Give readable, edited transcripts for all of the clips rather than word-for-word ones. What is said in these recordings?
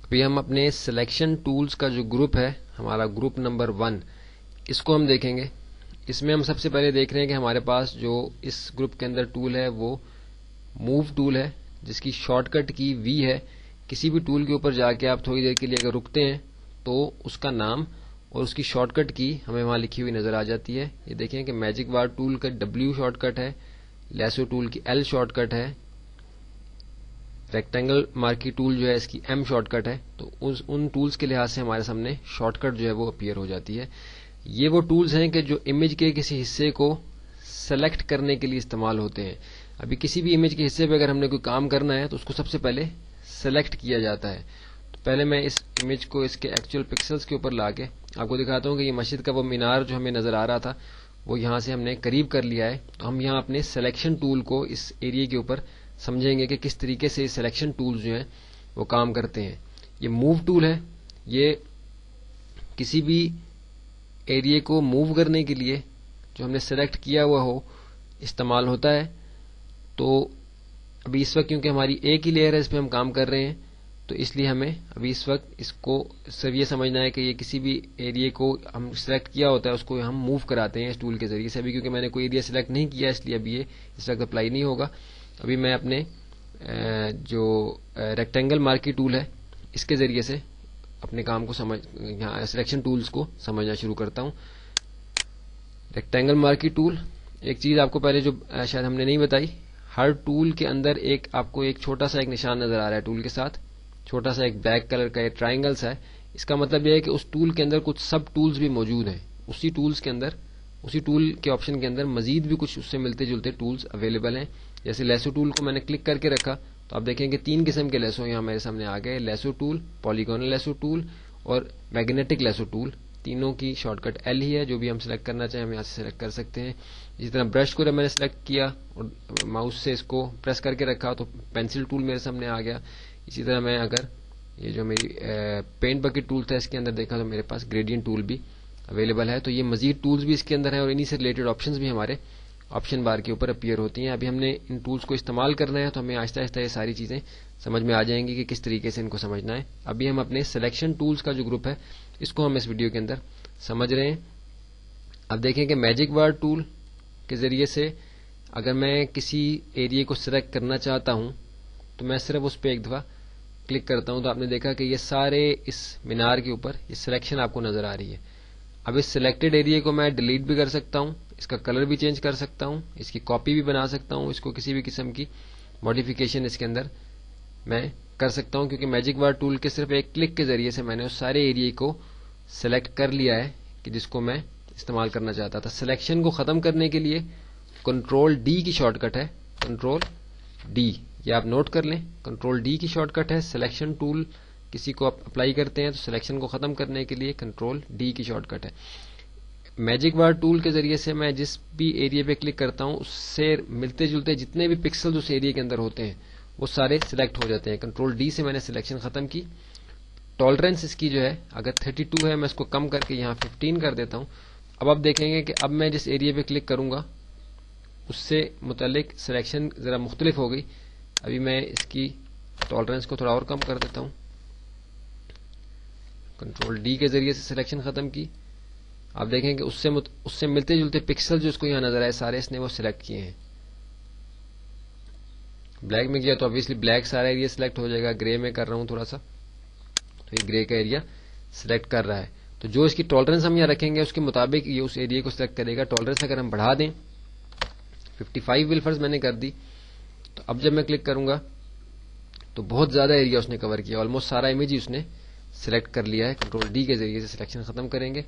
ابھی ہم اپنے سلیکشن ٹولز کا جو گروپ ہے ہمارا گروپ نمبر 1 اس کو ہم دیکھیں گے. اس میں ہم سب سے پہلے دیکھ رہے ہیں کہ ہمارے پاس جو اس گروپ کے اندر ٹول ہے وہ موو ٹول ہے جس کی شارٹ کٹ کی وی ہے. کسی بھی ٹول کے اوپر جا کے آپ تھوڑی دیر کے لیے اگر رکتے ہیں تو اس کا نام اور اس کی شارٹ کٹ کی ہمیں وہاں لکھی ہوئی نظر آ جاتی ہے. یہ دیکھیں کہ میجک بار ٹول کا W شارٹ کٹ ہے, لیسو ٹول کی L شارٹ کٹ ہے, ریکٹینگل مارکی ٹول جو ہے اس کی M شارٹ کٹ ہے. تو ان ٹولز کے لحاظ سے ہمارے سامنے شارٹ کٹ جو ہے وہ اپیئر ہو جاتی ہے. یہ وہ ٹولز ہیں کہ جو امیج کے کسی حصے کو سلیکٹ کرنے کے لیے استعمال ہوتے ہیں. ابھی کسی بھی امیج کے حصے پہ اگر ہم نے کوئی کام کرنا ہے تو اس کو سب سے پہلے سلیکٹ کیا جاتا ہے. تو پہلے میں اس امیج کو اس کے ایکچوئل پکسلز کے اوپر لا کے آپ کو دکھاتا ہوں کہ یہ مسجد کا وہ مینار جو ہمیں نظر آ رہا تھا وہ یہاں سے ہم نے قریب کر لیا ہے. تو ہم یہاں اپنے سلیکشن ٹول کو اس ایریا کے اوپر سمجھیں گے کہ کس طریقے سے سلیکشن ٹولز جو ہیں وہ کام کرتے ہیں. یہ موو ٹول ہے, یہ کسی بھی ایریا کو موو کرنے کے لیے جو ہم نے سلیکٹ کیا ہوا ہو استعمال ہوتا ہے. تو ابھی اس وقت کیونکہ ہماری ایک ہی لیئر ہے اس پہ ہم کام کر رہے ہیں تو اس لیے ہمیں ابھی اس وقت اس کو صرف یہ سمجھنا ہے کہ یہ کسی بھی ایریا کو ہم سلیکٹ کیا ہوتا ہے اس کو ہم موو کراتے ہیں اس ٹول کے ذریعے سے. ابھی کیونکہ میں نے کوئی ایریا سلیکٹ نہیں کیا اس لیے ابھی یہ اس وقت اپلائی نہیں ہوگا. ابھی میں اپنے جو ریکٹینگل مارکی ٹول ہے اس کے ذریعے سے اپنے کام کو سلیکشن ٹولز کو سمجھنا شروع کرتا ہوں. ریکٹینگل مارکی ٹول, ایک چیز آپ کو پہلے جو شاید ہم نے نہیں بتائی, ہر ٹول کے اندر آپ کو ایک چھوٹا سا ایک نشان نظر آ رہا ہے ٹول کے ساتھ, چھوٹا سا ایک بلیک کلر کا ایک ٹرائنگل سا ہے. اس کا مطلب یہ ہے کہ اس ٹول کے اندر کچھ سب ٹولز بھی موجود ہیں. اسی ٹول کے آپشن کے اندر مزید بھی کچھ اس سے ملتے جلتے ٹولز اویلیبل ہیں. جیسے لیسو ٹول کو میں نے کلک کر کے رکھا تو آپ دیکھیں کہ 3 قسم کے لیسو یہاں میرے سامنے آ گئے, لیسو ٹول, پالیگونل لیسو ٹول اور میگنیٹک لیسو ٹول. تینوں کی شارٹ کٹ L ہی ہے. جو بھی ہم سلیکٹ کرنا چاہیں ہم یہاں سے سلیکٹ کر سکتے ہیں. اسی طرح برش کو جب میں نے سلیکٹ کیا اور ماؤس سے اس کو پریس کر کے رکھا تو پینسل ٹول میرے سامنے آ گیا. اسی طرح میں اگر یہ جو میری پینٹ بکٹ ٹول تھا اس کے اندر دیکھا تو میرے پاس گریڈینٹ ٹول بھی اویلیبل ہے. تو یہ مزید ٹولز بھی اس کے اندر ہیں اور انہی سے ریلیٹڈ آپشنز بھی ہمارے آپشن بار کے اوپر اپیئر ہوتی ہیں. ابھی ہم نے ان ٹولز کو استعمال کرنا ہے تو ہمیں آہستہ آہستہ یہ ساری چیزیں سمجھ میں آ جائیں گی کہ کس طریقے سے ان کو سمجھنا ہے. ابھی ہم اپنے سلیکشن ٹولز کا جو گروپ ہے اس کو ہم اس ویڈیو کے اندر سمجھ رہے ہیں. اب دیکھیں کہ میجک بار ٹول کے ذریعے سے اگر میں کسی ایریا کو سلیکٹ کرنا چاہتا ہوں تو میں صرف اس پہ ایک دفعہ کلک کرتا ہوں تو آپ نے دیکھا کہ یہ سارے اس مینار کے اوپر یہ سلیکشن آپ کو نظر آ رہی ہے. اب اس سلیکٹڈ ایریا کو میں ڈیلیٹ بھی کر سکتا ہوں, اس کا کلر بھی چینج کر سکتا ہوں, اس کی کاپی بھی بنا سکتا ہوں, اس کو کسی بھی قسم کی ماڈیفیکیشن اس کے اندر میں کر سکتا ہوں کیونکہ میجک بار ٹول کے صرف ایک کلک کے ذریعے سے میں نے اس سارے ایریا کو سلیکٹ کر لیا ہے کہ جس کو میں استعمال کرنا چاہتا تھا. سلیکشن کو ختم کرنے کے لیے کنٹرول D کی شارٹ کٹ ہے, کنٹرول D, یہ آپ نوٹ کر لیں. کنٹرول D کی شارٹ کٹ ہے. سلیکشن ٹول کسی کو آپ اپلائی کرتے ہیں تو سلیکشن کو ختم کرنے کے لیے کنٹرول D کی شارٹ کٹ ہے. میجک بار ٹول کے ذریعے سے میں جس بھی ایریا پہ کلک کرتا ہوں اس سے ملتے جلتے جتنے بھی پکسل اس ایریا کے اندر ہوتے ہیں وہ سارے سلیکٹ ہو جاتے ہیں. کنٹرول D سے میں نے سلیکشن ختم کی. ٹالرنس اس کی جو ہے اگر 32 ہے میں اس کو کم کر کے یہاں 15 کر دیتا ہوں. اب آپ دیکھیں گے کہ اب میں جس ایریا پہ کلک کروں گا اس سے متعلق سلیکشن ذرا مختلف ہو گئی. ابھی میں اس کی ٹالرنس کو تھوڑا اور کم کر دیتا ہوں. کنٹرول D کے ذریعے سے سلیکشن ختم کی. آپ دیکھیں کہ اس سے ملتے جلتے پکسل جو اس کو یہاں نظر آئے سارے اس نے وہ سلیکٹ کیے ہیں. بلیک میں کیا تو obviously بلیک سارا ایریا سلیکٹ ہو جائے گا. گرے میں کر رہا ہوں تھوڑا سا تو یہ گرے کا ایریا سلیکٹ کر رہا ہے. تو جو اس کی ٹالرنس ہم یہاں رکھیں گے اس کے مطابق یہ اس ایریا کو سلیکٹ کرے گا. ٹالرنس اگر ہم بڑھا دیں 55 ولفرز میں نے کر دی تو اب جب میں کلک کروں گا تو بہت زیادہ ایریا اس نے کور کیا, آلموسٹ سارا امیج ہی اس نے سلیکٹ کر لیا ہے. کنٹرول D کے ذریعے سے سلیکشن ختم کریں گے.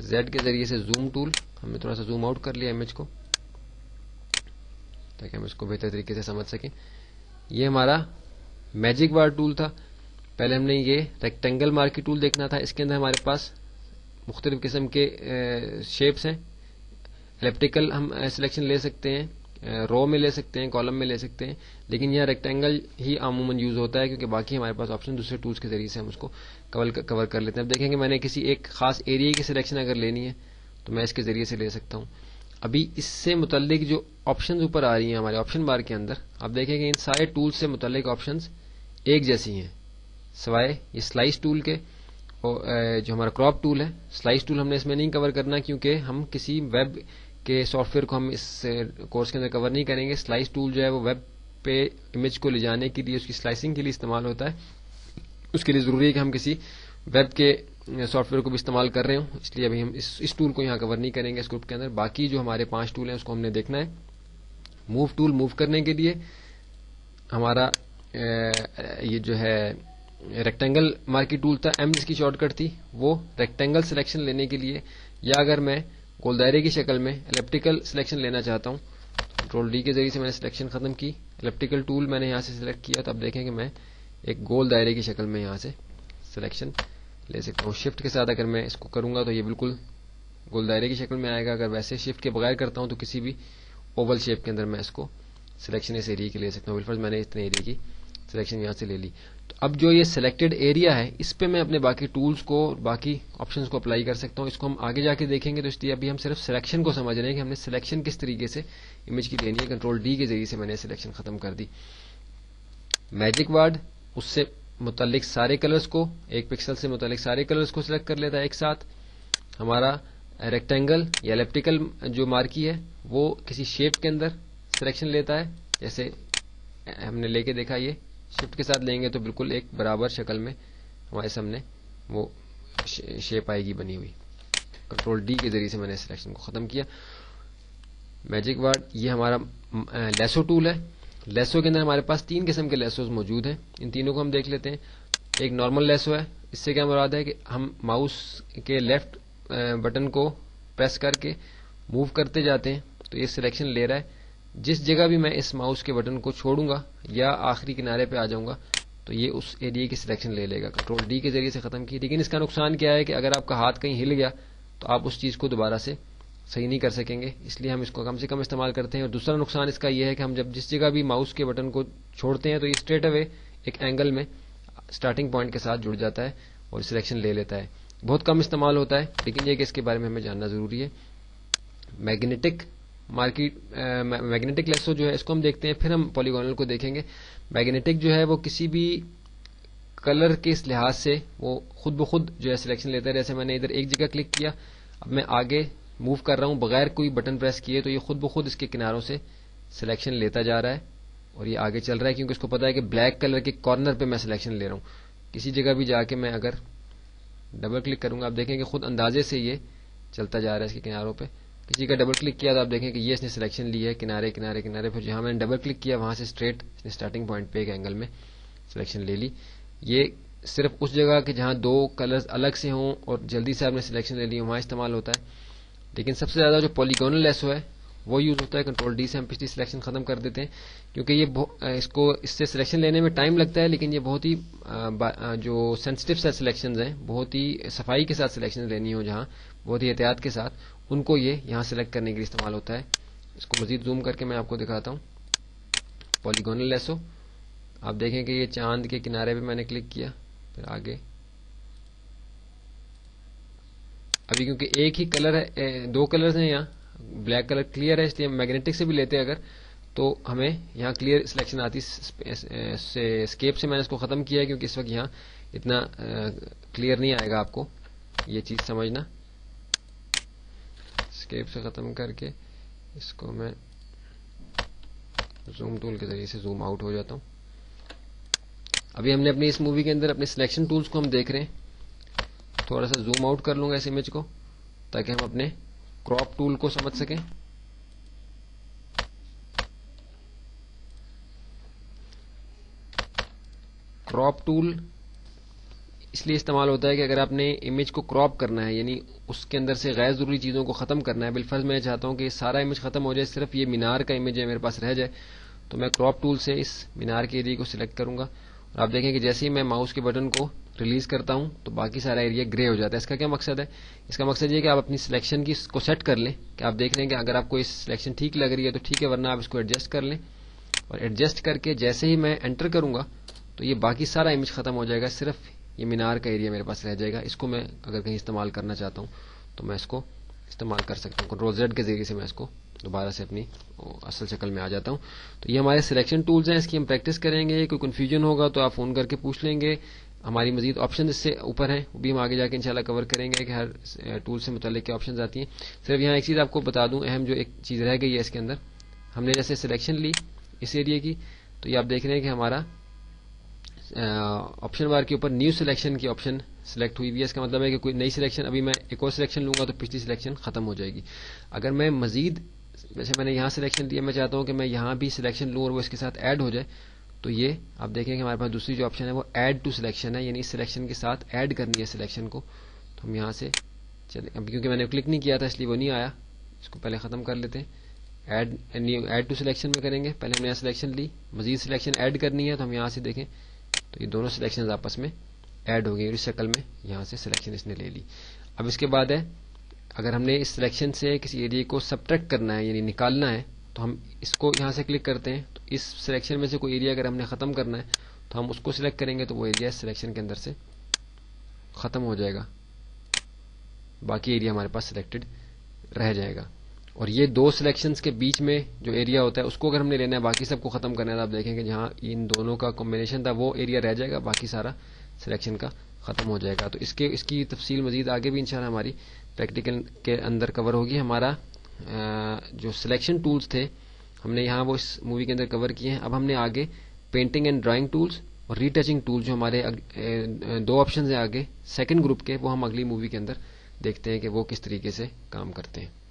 Z کے ذریعے سے زوم ٹول, ہم نے تھوڑا سا زوم آؤٹ کر لیا امیج کو تاکہ ہم اس کو بہتر طریقے سے سمجھ سکیں. یہ ہمارا میجک بار ٹول تھا. پہلے ہم نے یہ ریکٹینگل مارکی ٹول دیکھنا تھا. اس کے اندر ہمارے پاس مختلف قسم کے شیپس ہیں. الیپٹیکل ہم سلیکشن لے سکتے ہیں, رو میں لے سکتے ہیں, کالم میں لے سکتے ہیں, لیکن یہاں ریکٹینگل ہی عموماً یوز ہوتا ہے کیونکہ باقی ہمارے پاس آپشن دوسرے ٹولز کے ذریعے سے ہم اس کو کور کر لیتے ہیں. اب دیکھیں کہ میں نے کسی ایک خاص ایریا کی سلیکشن اگر لینی ہے تو میں اس کے ذریعے سے لے سکتا ہوں. ابھی اس سے متعلق جو آپشنز اوپر آ رہی ہیں ہمارے آپشن بار کے اندر, آپ دیکھیں کہ ان سارے ٹولز سے متعلق آپشنز ایک جیسی ہیں. سوائے یہ سلائس ٹول کے، اور جو ہمارا کراپ ٹول ہے، سلائس ٹول ہم نے اس میں نہیں کور کرنا کیونکہ ہم کسی ویب کے سافٹ ویئر کو ہم اس کورس کے اندر کور نہیں کریں گے. سلائس ٹول جو ہے وہ ویب پہ امیج کو لے جانے کے لیے، اس کی سلائسنگ کے لیے استعمال ہوتا ہے. اس کے لیے ضروری ہے کہ ہم کسی ویب کے سافٹ ویئر کو بھی استعمال کر رہے ہوں، اس لیے ابھی ہم اس ٹول کو یہاں کور نہیں کریں گے اس گروپ کے اندر. باقی جو ہمارے 5 ٹول ہیں اس کو ہم نے دیکھنا ہے. موو ٹول موو کرنے کے لیے ہمارا یہ جو ہے ریکٹینگل مارکی ٹول تھا، ایم جس کی شارٹ کٹ تھی، وہ ریکٹینگل سلیکشن لینے کے لیے، یا اگر میں گول دائرے کی شکل میں الیپٹیکل سلیکشن لینا چاہتا ہوں، کنٹرول ڈی کے ذریعے سے میں نے سلیکشن ختم کی. الیپٹیکل ٹول میں نے یہاں سے سلیکٹ کیا تو اب دیکھیں کہ میں ایک گول دائرے کی شکل میں یہاں سے سلیکشن لے سکتا ہوں. شفٹ کے ساتھ اگر میں اس کو کروں گا تو یہ بالکل گول دائرے کی شکل میں آئے گا. اگر ویسے شفٹ کے بغیر کرتا ہوں تو کسی بھی اوول شیپ کے اندر میں اس کو سلیکشن اس ایریا کے لے سکتا ہوں. بالفرض میں نے اتنے ایریا کی سلیکشن یہاں سے لے لی. تو اب جو یہ سلیکٹڈ ایریا ہے اس پہ میں اپنے باقی ٹولز کو، باقی آپشنز کو اپلائی کر سکتا ہوں. اس کو ہم آگے جا کے دیکھیں گے، تو اس لیے ابھی ہم صرف سلیکشن کو سمجھ رہے ہیں کہ ہم نے سلیکشن کس طریقے سے امیج کی لینی ہے. کنٹرول ڈی کے ذریعے سے میں نے سلیکشن ختم کر دی. میجک وارڈ اس سے متعلق سارے کلرز کو، ایک پکسل سے متعلق سارے کلرز کو سلیکٹ کر لیتا ہے ایک ساتھ. ہمارا ریکٹینگل یا الیپٹیکل جو مارکی ہے وہ کسی شیپ کے اندر سلیکشن لیتا ہے. جیسے ہم نے لے کے دیکھا، یہ شفٹ کے ساتھ لیں گے تو بالکل ایک برابر شکل میں ہمارے سامنے وہ شیپ آئے گی بنی ہوئی. کنٹرول ڈی کے ذریعے سے میں نے سلیکشن کو ختم کیا. میجک وارڈ یہ ہمارا لیسو ٹول ہے. لیسو کے اندر ہمارے پاس 3 قسم کے لیسوز موجود ہیں. ان تینوں کو ہم دیکھ لیتے ہیں. ایک نارمل لیسو ہے، اس سے کیا مراد ہے کہ ہم ماؤس کے لیفٹ بٹن کو پریس کر کے موو کرتے جاتے ہیں تو یہ سلیکشن لے رہا ہے. جس جگہ بھی میں اس ماؤس کے بٹن کو چھوڑوں گا یا آخری کنارے پہ آ جاؤں گا تو یہ اس ایریا کی سلیکشن لے لے گا. کنٹرول ڈی کے ذریعے سے ختم کی. لیکن اس کا نقصان کیا ہے کہ اگر آپ کا ہاتھ کہیں ہل گیا تو آپ اس چیز کو دوبارہ سے صحیح نہیں کر سکیں گے، اس لیے ہم اس کو کم سے کم استعمال کرتے ہیں. اور دوسرا نقصان اس کا یہ ہے کہ ہم جب جس جگہ بھی ماؤس کے بٹن کو چھوڑتے ہیں تو یہ اسٹریٹ اوے ایک اینگل میں سٹارٹنگ پوائنٹ کے ساتھ جڑ جاتا ہے اور سلیکشن لے لیتا ہے. بہت کم استعمال ہوتا ہے لیکن یہ کہ اس کے بارے میں ہمیں جاننا ضروری ہے. میگنیٹک لیسو جو ہے اس کو ہم دیکھتے ہیں، پھر ہم پولیگونل کو دیکھیں گے. میگنیٹک جو ہے وہ کسی بھی کلر کے اس لحاظ سے وہ خود بخود جو ہے سلیکشن لیتا ہے. جیسے میں نے ادھر ایک جگہ کلک کیا، اب میں آگے موو کر رہا ہوں بغیر کوئی بٹن پریس کیے تو یہ خود بخود اس کے کناروں سے سلیکشن لیتا جا رہا ہے اور یہ آگے چل رہا ہے کیونکہ اس کو پتا ہے کہ بلیک کلر کے کارنر پہ میں سلیکشن لے رہا ہوں. کسی جگہ بھی جا کے میں اگر ڈبل کلک کروں گا آپ دیکھیں کہ خود اندازے سے یہ چلتا جا رہا ہے اس کے کناروں پہ. کسی کا ڈبل کلک کیا تو آپ دیکھیں کہ یہ اس نے سلیکشن لی ہے کنارے کنارے کنارے. پھر جہاں میں نے ڈبل کلک کیا وہاں سے اسٹریٹ اس نے سٹارٹنگ پوائنٹ پہ ایک اینگل میں سلیکشن لے لی. یہ صرف اس جگہ کہ جہاں 2 کلرز الگ سے ہوں اور جلدی سے آپ نے سلیکشن لے لی وہاں استعمال ہوتا ہے. لیکن سب سے زیادہ جو پولیگونل لیسو ہے وہ یوز ہوتا ہے. کنٹرول ڈی سے ہم پچھلی سلیکشن ختم کر دیتے ہیں کیونکہ یہ اس سے سلیکشن لینے میں ٹائم لگتا ہے، لیکن یہ بہت ہی جو سینسٹیو سیٹ سلیکشنز ہیں، بہت ہی صفائی کے ساتھ سلیکشن لینی ہو جہاں بہت ہی احتیاط کے ساتھ، ان کو یہ یہاں سلیکٹ کرنے کے لیے استعمال ہوتا ہے. اس کو مزید زوم کر کے میں آپ کو دکھاتا ہوں. پولیگونل لیسو آپ دیکھیں کہ یہ چاند کے کنارے پہ میں نے کلک کیا، پھر آگے ابھی کیونکہ ایک ہی کلر ہے، 2 کلرز ہیں یہاں، بلیک کلر کلیئر ہے اس لیے ہم میگنیٹک سے بھی لیتے ہیں اگر تو ہمیں یہاں کلیئر سلیکشن آتی. اسکیپ سے میں نے اس کو ختم کیا ہے کیونکہ اس وقت یہاں اتنا کلیئر نہیں آئے گا آپ کو یہ چیز سمجھنا. اسکیپ سے ختم کر کے اس کو میں زوم ٹول کے ذریعے سے زوم آؤٹ ہو جاتا ہوں. ابھی ہم نے اپنی اس مووی کے اندر اپنے سلیکشن ٹولز کو ہم دیکھ رہے ہیں. تھوڑا سا زوم آؤٹ کر لوں گا اس امیج کو تاکہ ہم اپنے کراپ ٹول کو سمجھ سکیں. کراپ ٹول اس لیے استعمال ہوتا ہے کہ اگر آپ نے امیج کو کراپ کرنا ہے یعنی اس کے اندر سے غیر ضروری چیزوں کو ختم کرنا ہے. بالفرض میں چاہتا ہوں کہ سارا امیج ختم ہو جائے، صرف یہ مینار کا امیج ہے میرے پاس رہ جائے، تو میں کراپ ٹول سے اس مینار کے ایریا کو سلیکٹ کروں گا اور آپ دیکھیں کہ جیسے ہی میں ماؤس کے بٹن کو ریلیز کرتا ہوں تو باقی سارا ایریا گرے ہو جاتا ہے. اس کا کیا مقصد ہے؟ اس کا مقصد یہ کہ آپ اپنی سلیکشن کو سیٹ کر لیں کہ آپ دیکھ رہے ہیں کہ اگر آپ کو اس سلیکشن ٹھیک لگ رہی ہے تو ٹھیک ہے، ورنہ آپ اس کو ایڈجسٹ کر لیں اور ایڈجسٹ کر کے جیسے ہی میں انٹر کروں گا تو یہ باقی سارا امیج ختم ہو جائے گا، صرف یہ مینار کا ایریا میرے پاس رہ جائے گا. اس کو میں اگر کہیں استعمال کرنا چاہتا ہوں تو میں اس کو استعمال کر سکتا ہوں. کنٹرول زیڈ کے ذریعے سے میں اس کو دوبارہ سے اپنی اصل شکل میں آ جاتا ہوں. تو یہ ہمارے سلیکشن ٹولز ہیں، اس کی ہم پریکٹس کریں گے. کوئی کنفیوژن ہوگا تو آپ فون کر کے پوچھ لیں گے. ہماری مزید آپشن اس سے اوپر ہیں، وہ بھی ہم آگے جا کے انشاءاللہ کور کریں گے کہ ہر ٹول سے متعلق کیا آپشنز آتی ہیں. صرف یہاں ایک چیز آپ کو بتا دوں، اہم جو ایک چیز رہ گئی ہے اس کے اندر، ہم نے جیسے سلیکشن لی اس ایریا کی، تو یہ آپ دیکھ رہے ہیں کہ ہمارا آپشن بار کے اوپر نیو سلیکشن کی آپشن سلیکٹ ہوئی ہوئی ہے. اس کا مطلب ہے کہ کوئی نئی سلیکشن، ابھی میں ایک اور سلیکشن لوں گا تو پچھلی سلیکشن ختم ہو جائے گی. اگر میں مزید، جیسے میں نے یہاں سلیکشن لیا، میں چاہتا ہوں کہ میں یہاں بھی سلیکشن لوں اور وہ اس کے ساتھ ایڈ ہو جائے، تو یہ آپ دیکھیں کہ ہمارے پاس دوسری جو آپشن ہے وہ ایڈ ٹو سلیکشن ہے، یعنی اس سلیکشن کے ساتھ ایڈ کرنی ہے سلیکشن کو. تو ہم یہاں سے چلیں، اب کیونکہ میں نے کلک نہیں کیا تھا اس لیے وہ نہیں آیا، اس کو پہلے ختم کر لیتے ہیں. ایڈ ٹو سلیکشن میں کریں گے، پہلے ہم نے یہاں سلیکشن لی، مزید سلیکشن ایڈ کرنی ہے، تو ہم یہاں سے دیکھیں تو یہ دونوں سلیکشن آپس میں ایڈ ہو گئی اور اس شکل میں یہاں سے سلیکشن اس نے لے لی. اب اس کے بعد ہے، اگر ہم نے اس سلیکشن سے کسی ایریا کو سبٹریکٹ کرنا ہے، یعنی نکالنا ہے، تو ہم اس کو یہاں سے کلک کرتے ہیں. تو اس سلیکشن میں سے کوئی ایریا اگر ہم نے ختم کرنا ہے تو ہم اس کو سلیکٹ کریں گے، تو وہ ایریا سلیکشن کے اندر سے ختم ہو جائے گا، باقی ایریا ہمارے پاس سلیکٹڈ رہ جائے گا. اور یہ دو سلیکشنز کے بیچ میں جو ایریا ہوتا ہے اس کو اگر ہم نے لینا ہے، باقی سب کو ختم کرنا ہے، تو آپ دیکھیں کہ جہاں ان دونوں کا کمبینیشن تھا وہ ایریا رہ جائے گا، باقی سارا سلیکشن کا ختم ہو جائے گا. تو اس کی تفصیل مزید آگے بھی انشاءاللہ ہماری پریکٹیکل کے اندر کور ہوگی. ہمارا جو سلیکشن ٹولز تھے ہم نے یہاں وہ اس مووی کے اندر کور کیے ہیں. اب ہم نے آگے پینٹنگ اینڈ ڈرائنگ ٹولز اور ری ٹچنگ ٹول، جو ہمارے دو آپشنز ہیں آگے سیکنڈ گروپ کے، وہ ہم اگلی مووی کے اندر دیکھتے ہیں کہ وہ کس طریقے سے کام کرتے ہیں.